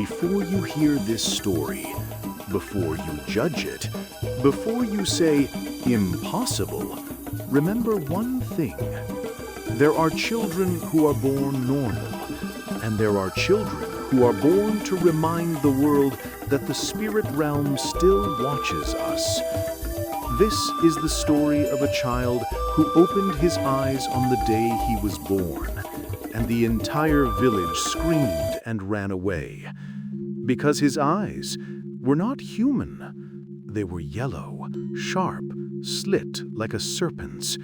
Before you hear this story, before you judge it, before you say, impossible, remember one thing. There are children who are born normal, and there are children who are born to remind the world that the spirit realm still watches us. This is the story of a child who opened his eyes on the day he was born, and the entire village screamed and ran away. Because his eyes were not human. They were yellow, sharp, slit like a serpent's,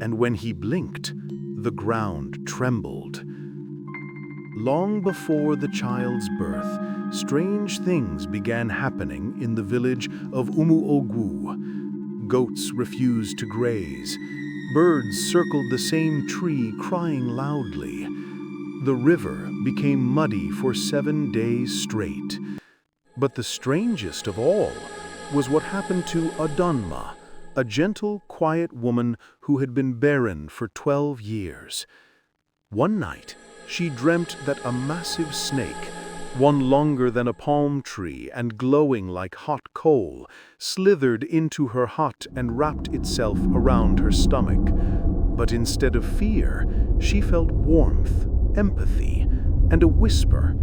and when he blinked, the ground trembled. Long before the child's birth, strange things began happening in the village of Umuogu. Goats refused to graze. Birds circled the same tree crying loudly. The river became muddy for 7 days straight. But the strangest of all was what happened to Adonma, a gentle, quiet woman who had been barren for 12 years. One night, she dreamt that a massive snake, one longer than a palm tree and glowing like hot coal, slithered into her hut and wrapped itself around her stomach. But instead of fear, she felt warmth, empathy, and a whisper,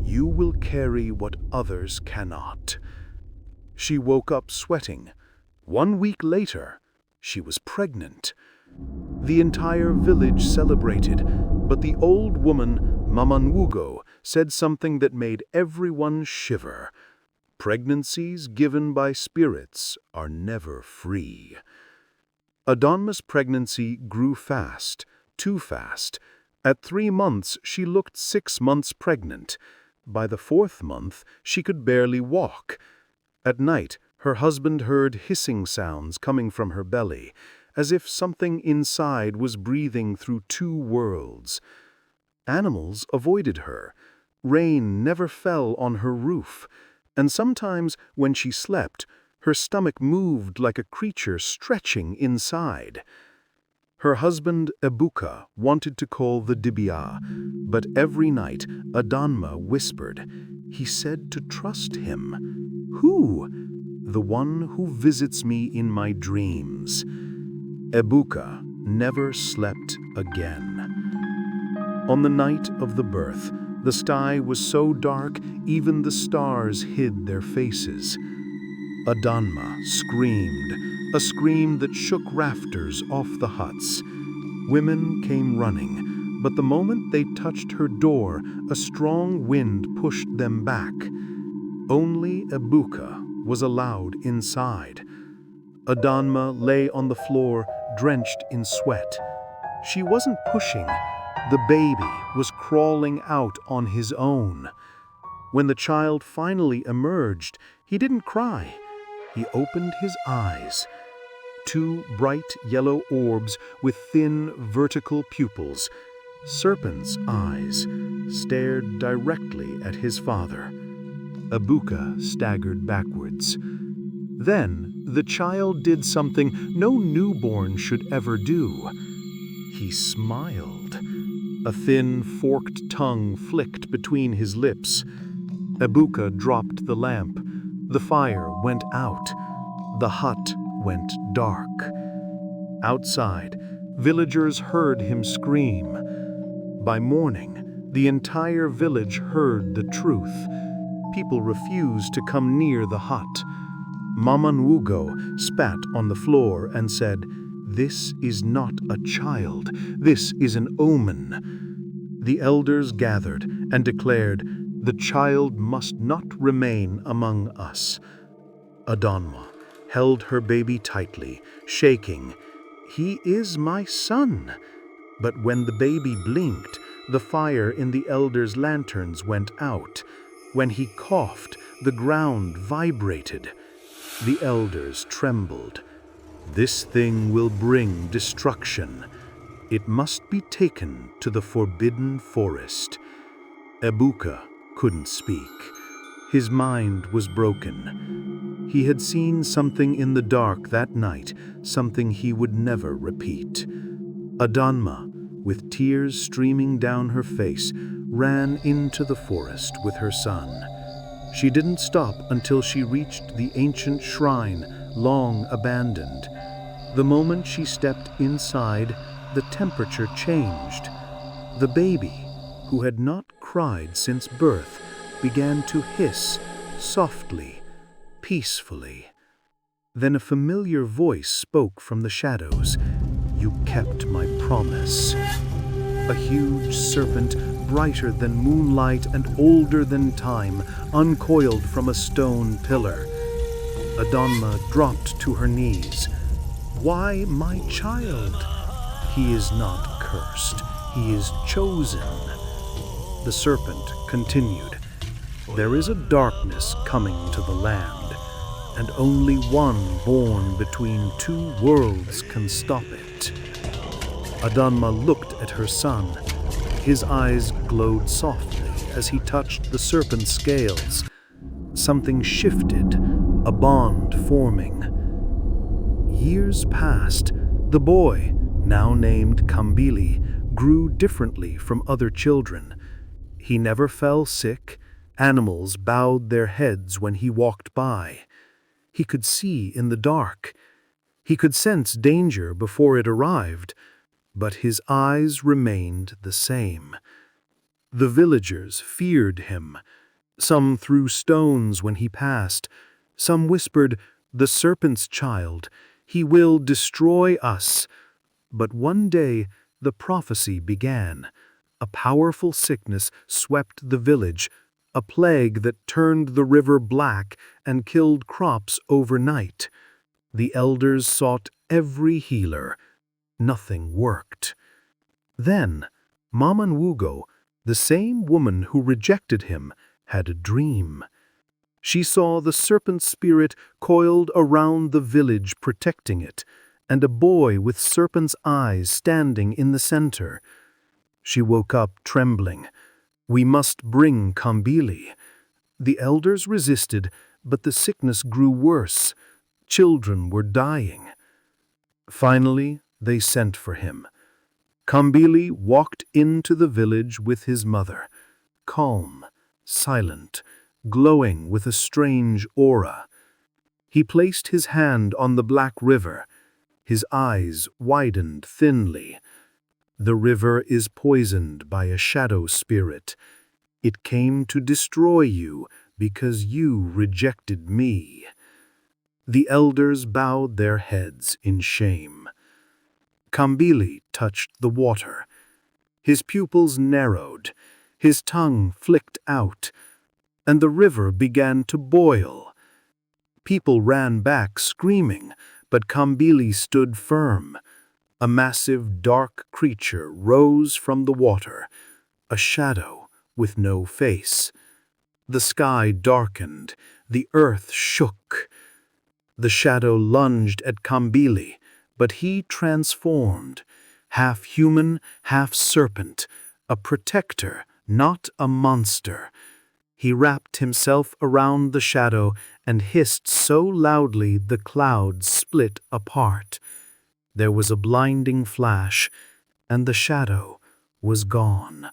"You will carry what others cannot." She woke up sweating. 1 week later, she was pregnant. The entire village celebrated, but the old woman, Mama Nwugo, said something that made everyone shiver. Pregnancies given by spirits are never free. Adonma's pregnancy grew fast, too fast. At 3 months, she looked 6 months pregnant. By the 4th month, she could barely walk. At night, her husband heard hissing sounds coming from her belly, as if something inside was breathing through 2 worlds. Animals avoided her. Rain never fell on her roof, and sometimes, when she slept, her stomach moved like a creature stretching inside. Her husband, Ebuka, wanted to call the Dibia, but every night Adonma whispered. He said to trust him. "Who?" "The one who visits me in my dreams." Ebuka never slept again. On the night of the birth, the sky was so dark even the stars hid their faces. Adonma screamed, a scream that shook rafters off the huts. Women came running, but the moment they touched her door, a strong wind pushed them back. Only Ebuka was allowed inside. Adonma lay on the floor, drenched in sweat. She wasn't pushing. The baby was crawling out on his own. When the child finally emerged, he didn't cry. He opened his eyes. 2 bright yellow orbs with thin vertical pupils. Serpent's eyes stared directly at his father. Ebuka staggered backwards. Then the child did something no newborn should ever do. He smiled. A thin, forked tongue flicked between his lips. Ebuka dropped the lamp. The fire went out. The hut went dark. Outside, villagers heard him scream. By morning, the entire village heard the truth. People refused to come near the hut. Mama Nwugo spat on the floor and said, "This is not a child. This is an omen." The elders gathered and declared, "The child must not remain among us." Adonma held her baby tightly, shaking. "He is my son." But when the baby blinked, the fire in the elders' lanterns went out. When he coughed, the ground vibrated. The elders trembled. "This thing will bring destruction. It must be taken to the forbidden forest." Ebuka couldn't speak. His mind was broken. He had seen something in the dark that night, something he would never repeat. Adonma, with tears streaming down her face, ran into the forest with her son. She didn't stop until she reached the ancient shrine, long abandoned. The moment she stepped inside, the temperature changed. The baby, who had not cried since birth, began to hiss softly, peacefully. Then a familiar voice spoke from the shadows. "You kept my promise." A huge serpent, brighter than moonlight and older than time, uncoiled from a stone pillar. Adonma dropped to her knees. "Why, my child? He is not cursed. He is chosen." The serpent continued. "There is a darkness coming to the land, and only one born between two worlds can stop it." Adonma looked at her son. His eyes glowed softly as he touched the serpent's scales. Something shifted, a bond forming. Years passed. The boy, now named Kambili, grew differently from other children. He never fell sick. Animals bowed their heads when he walked by. He could see in the dark. He could sense danger before it arrived, but his eyes remained the same. The villagers feared him. Some threw stones when he passed. Some whispered, "The serpent's child, he will destroy us." But one day the prophecy began. A powerful sickness swept the village, a plague that turned the river black and killed crops overnight. The elders sought every healer. Nothing worked. Then, Mamanwugo, the same woman who rejected him, had a dream. She saw the serpent spirit coiled around the village protecting it, and a boy with serpent's eyes standing in the center. She woke up trembling. "We must bring Kambili." The elders resisted, but the sickness grew worse. Children were dying. Finally, they sent for him. Kambili walked into the village with his mother, calm, silent, glowing with a strange aura. He placed his hand on the black river. His eyes widened thinly. "The river is poisoned by a shadow spirit. It came to destroy you because you rejected me." The elders bowed their heads in shame. Kambili touched the water. His pupils narrowed. His tongue flicked out, and the river began to boil. People ran back screaming, but Kambili stood firm. A massive dark creature rose from the water, a shadow with no face. The sky darkened, the earth shook. The shadow lunged at Kambili, but he transformed, half human, half serpent, a protector, not a monster. He wrapped himself around the shadow and hissed so loudly the clouds split apart. There was a blinding flash, and the shadow was gone.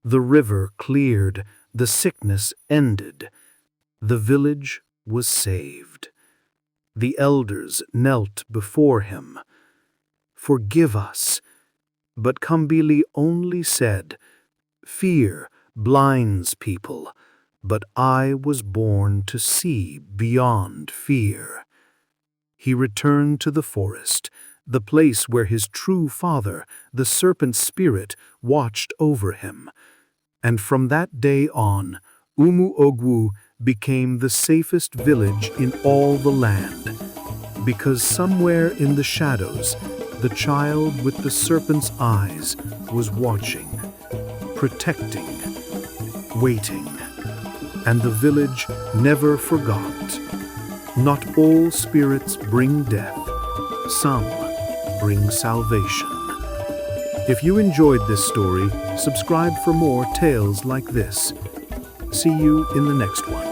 The river cleared, the sickness ended. The village was saved. The elders knelt before him. "Forgive us." But Kambili only said, "Fear blinds people, but I was born to see beyond fear." He returned to the forest, the place where his true father, the serpent spirit, watched over him. And from that day on, Umu Ogwu became the safest village in all the land, because somewhere in the shadows, the child with the serpent's eyes was watching, protecting, waiting, and the village never forgot. Not all spirits bring death, some bring salvation. If you enjoyed this story, subscribe for more tales like this. See you in the next one.